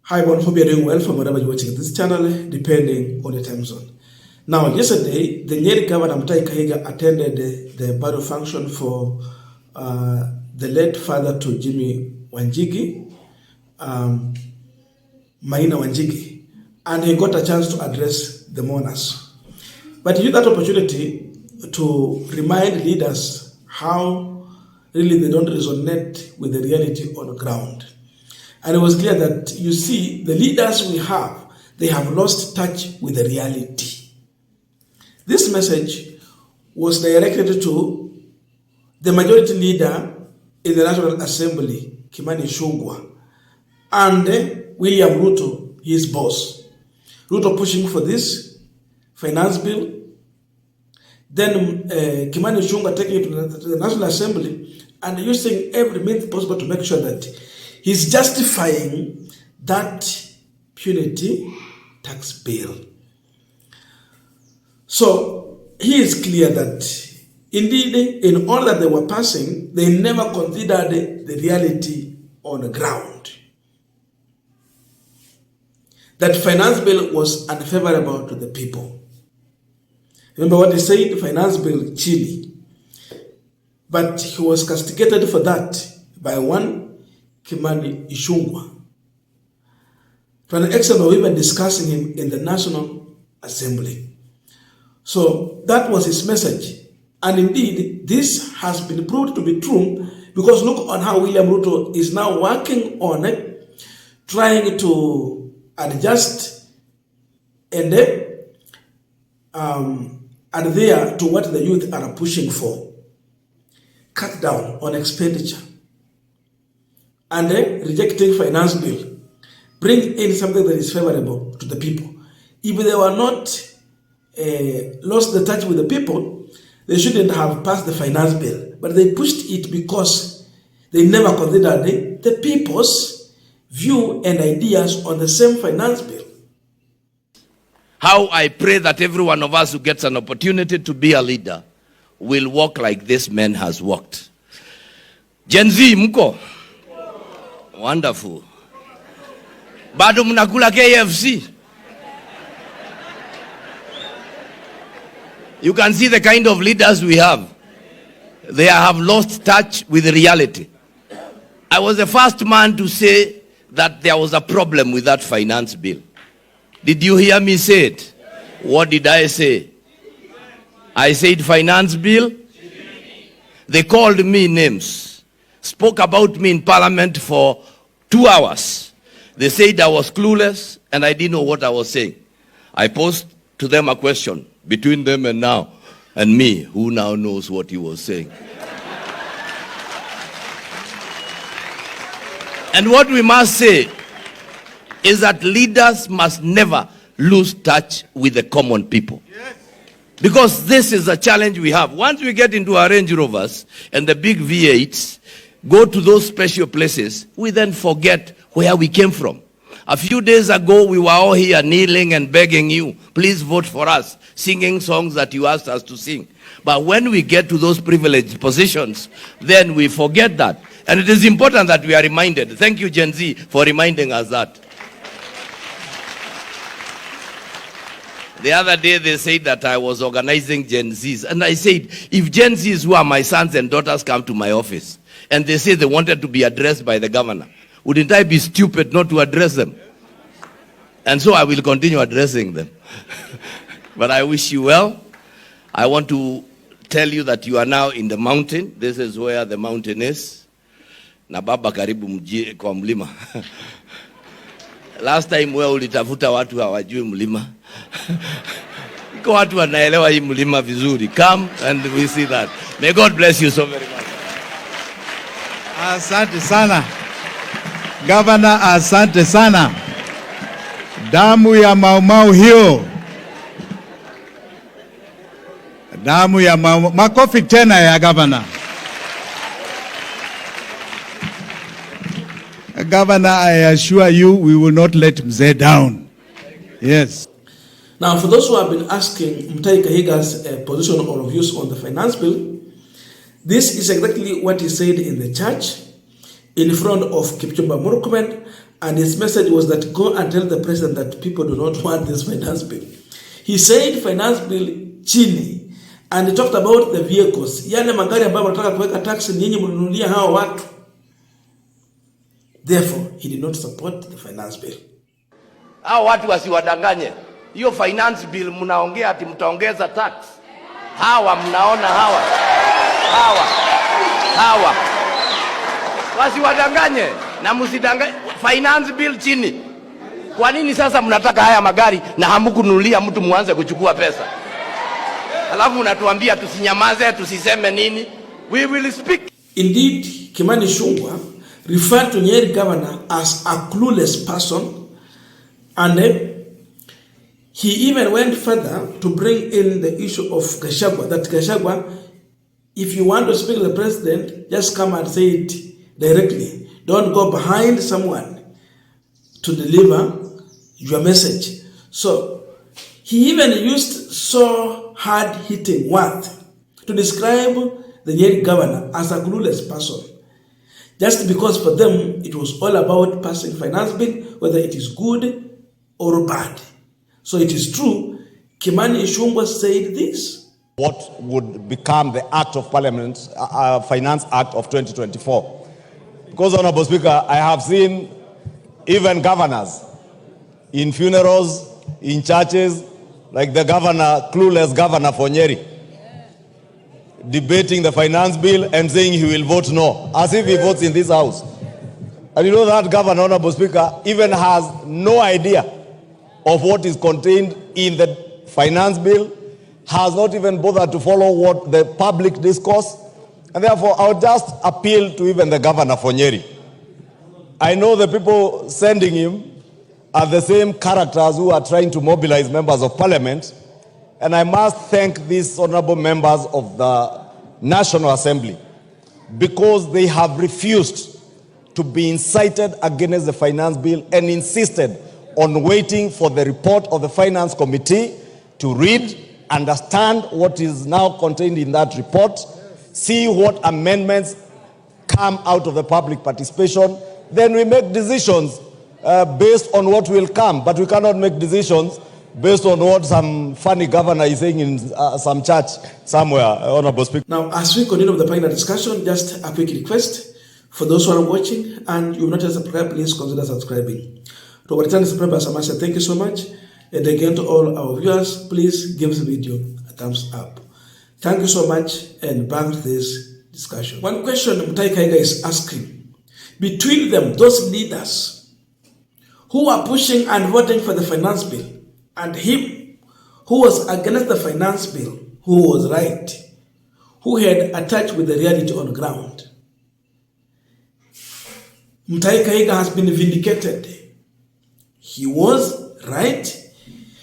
Hi everyone, hope you're doing well from wherever you're watching this channel, depending on your time zone. Now, yesterday, the Nyeri Governor Mutahi Kahiga attended the burial function for the late father to Jimmy Wanjigi, Maina Wanjigi, and he got a chance to address the mourners. But he used that opportunity to remind leaders how really they don't resonate with the reality on the ground. And it was clear that, you see, the leaders we have, they have lost touch with the reality. This message was directed to the majority leader in the National Assembly, Kimani Ichung'wah, and William Ruto, his boss. Ruto pushing for this finance bill. Then Kimani Ichung'wah taking it to the National Assembly and using every means possible to make sure that he's justifying that punity tax bill. So he is clear that indeed, in all that they were passing, they never considered the reality on the ground. That finance bill was unfavorable to the people. Remember what he said, finance bill chilly. But he was castigated for that by one Kimani Ichung'wah, to an extent of even discussing him in the National Assembly. So that was his message. And indeed, this has been proved to be true, because look on how William Ruto is now working on it, trying to adjust and adhere to what the youth are pushing for. Cut down on expenditure. And rejecting finance bill, bring in something that is favorable to the people. If they were not lost the touch with the people, they shouldn't have passed the finance bill. But they pushed it because they never considered the people's view and ideas on the same finance bill. How I pray that every one of us who gets an opportunity to be a leader will walk like this man has walked. Gen Z, mko? Wonderful. Bado mnakula KFC. You can see the kind of leaders we have. They have lost touch with reality. I was the first man to say that there was a problem with that finance bill. Did you hear me say it? What did I say? I said finance bill. They called me names. Spoke about me in parliament for 2 hours. They said I was clueless and I didn't know what I was saying. I posed to them a question between them and now, and me, who now knows what he was saying. And what we must say is that leaders must never lose touch with the common people. Because this is a challenge we have. Once we get into our Range Rovers and the big V8s, go to those special places, we then forget where we came from. A few days ago, we were all here kneeling and begging you, please vote for us, singing songs that you asked us to sing. But when we get to those privileged positions, then we forget that. And it is important that we are reminded. Thank you, Gen Z, for reminding us that. The other day, they said that I was organizing Gen Zs. And I said, if Gen Zs who are my sons and daughters come to my office, and they say they wanted to be addressed by the governor, wouldn't I be stupid not to address them? And so I will continue addressing them. But I wish you well. I want to tell you that you are now in the mountain. This is where the mountain is. Na baba karibu mji kwa mlima. Last time where ulitafuta watu hawajui mlima. Iko watu wanaelewa hii mlima vizuri. Come and we see that. May God bless you so very much. Asante sana. Governor, asante sana. Damu ya maumau hiyo. Damu ya maumau. Makofi tena ya governor. Governor, I assure you we will not let Mzee down. Yes. Now, for those who have been asking Mutahi Kahiga's position or views on the finance bill, this is exactly what he said in the church in front of Kipchumba Murkomen And his message was that go and tell the president that people do not want this finance bill. He said finance bill chini, and he talked about the vehicles. Yale magari ambayo wanataka kuweka tax nyinyi mnunulia hao watu. Therefore, he did not support the finance bill. Hao watu wasiwadanganye. Hiyo finance bill mnaongea ati mtaongeza tax. Hawa mnaona hawa. Wasiwadanganye na msidanganye. Finance bill chini. Kwa nini sasa mnataka haya magari na hamkununulia mtu muanze kuchukua pesa? Alafu unatuambia tusinyamaze, tusiseme nini? We will speak. Indeed, Kimani Ichung'wah referred to Nyeri governor as a clueless person, and he even went further to bring in the issue of Gachagua, that Gachagua, if you want to speak to the president, just come and say it directly. Don't go behind someone to deliver your message. So he even used so hard-hitting words to describe the Nyeri governor as a clueless person, just because for them it was all about passing finance bill, whether it is good or bad. So it is true, Kimani Ichung'wah said this. What would become the Act of Parliament, Finance Act of 2024. Because, Honorable Speaker, I have seen even governors in funerals, in churches, like the governor, clueless governor for Nyeri, debating the finance bill and saying he will vote no, as if he votes in this house. And you know that governor, Honorable Speaker, even has no idea of what is contained in the finance bill, has not even bothered to follow what the public discourse. And therefore, I would just appeal to even the governor for Nyeri. I know the people sending him are the same characters who are trying to mobilize members of parliament. And I must thank these honorable members of the National Assembly because they have refused to be incited against the finance bill and insisted on waiting for the report of the Finance Committee to read, understand what is now contained in that report, see what amendments come out of the public participation, then we make decisions based on what will come. But we cannot make decisions based on what some funny governor is saying in some church somewhere, Honorable Speaker. Now, as we continue with the panel discussion, just a quick request for those who are watching and you've not yet subscribed, please consider subscribing. To our return subscribers, I must say thank you so much. And again, to all our viewers, please give the video a thumbs up. Thank you so much, and back to this discussion. One question Mutahi Kahiga is asking, between them, those leaders who are pushing and voting for the finance bill, and him who was against the finance bill, who was right, who had attached with the reality on ground, Mutahi Kahiga has been vindicated. He was right.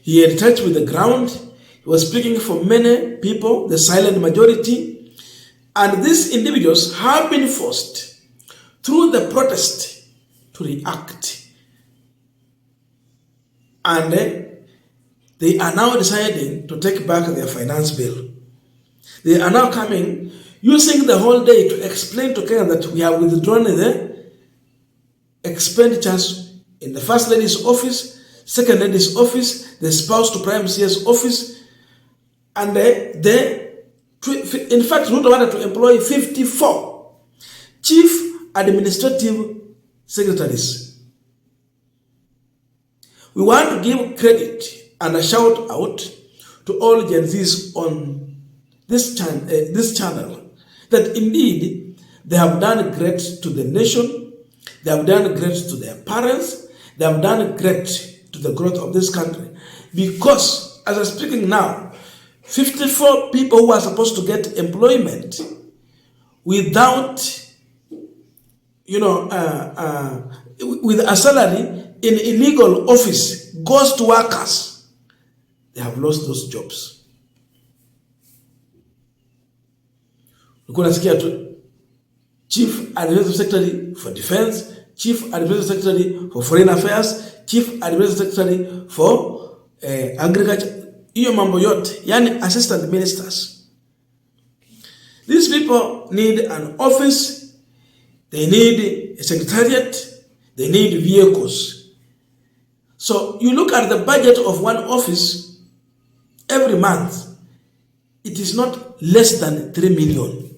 He had touched with the ground. He was speaking for many people, the silent majority. And these individuals have been forced through the protest to react. And they are now deciding to take back their finance bill. They are now coming, using the whole day to explain to Kenya that we have withdrawn the expenditures in the First Lady's office, Second Lady's office, the spouse to Prime Minister's office, and in fact, Ruto wanted to employ 54 chief administrative secretaries. We want to give credit and a shout out to all Gen Zs on this channel that indeed they have done great to the nation, they have done great to their parents, they have done great to the growth of this country. Because, as I'm speaking now, 54 people who are supposed to get employment without, with a salary in illegal office, ghost workers, they have lost those jobs. Chief Administrative Secretary for Defense, Chief Administrative Secretary for Foreign Affairs, Chief Administrative Secretary for Agriculture, iyo mambo yote, yani assistant ministers. These people need an office, they need a secretariat, They need vehicles. So you look at the budget of one office every month, it is not less than 3 million.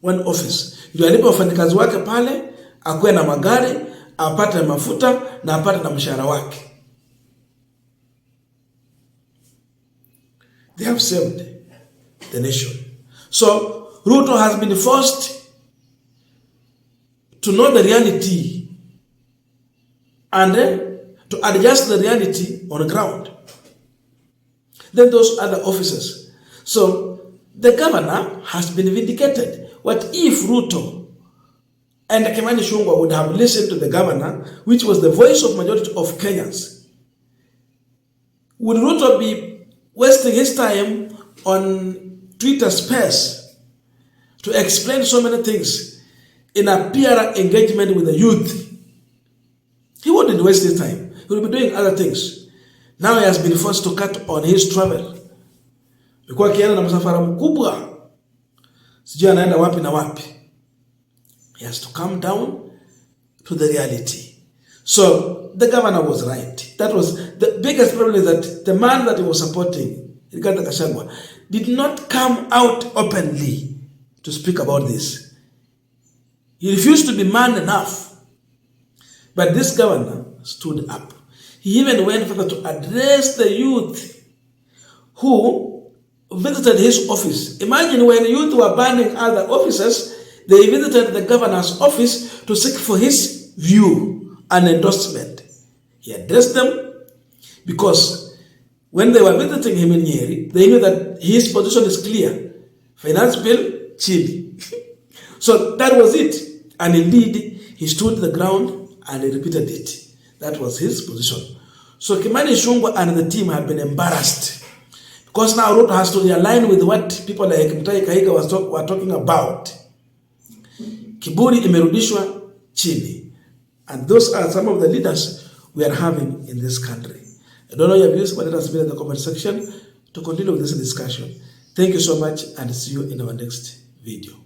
One office. Ndio alipo wafanyakazi wake pale, akuwe na magari, apate mafuta na apate na mshahara wake. They have saved the nation. So Ruto has been forced to know the reality and to adjust the reality on the ground. Then those other officers. So the governor has been vindicated. What if Ruto and Kimani Ichung'wah would have listened to the governor, which was the voice of majority of Kenyans? Would Ruto be wasting his time on Twitter space to explain so many things in a peer engagement with the youth? He wouldn't waste his time. He would be doing other things. Now he has been forced to cut on his travel. Because akienda na msafara mkubwa, sijui anaenda wapi na wapi. He has to come down to the reality. So the governor was right. That was the biggest problem, is that the man that he was supporting, Rigathi Gachagua, did not come out openly to speak about this. He refused to be man enough. But this governor stood up. He even went further to address the youth who visited his office. Imagine when youth were banning other officers, they visited the governor's office to seek for his view and endorsement. He addressed them because when they were visiting him in Nyeri, they knew that his position is clear. Finance bill, chili. So that was it. And indeed, he stood the ground and he repeated it. That was his position. So Kimani Ichung'wah and the team have been embarrassed. Because now Ruto has to realign with what people like Mutahi Kahiga were talking about. Kiburi imerudishwa chini. And those are some of the leaders we are having in this country. I don't know your views, but let us be in the comment section to continue with this discussion. Thank you so much and see you in our next video.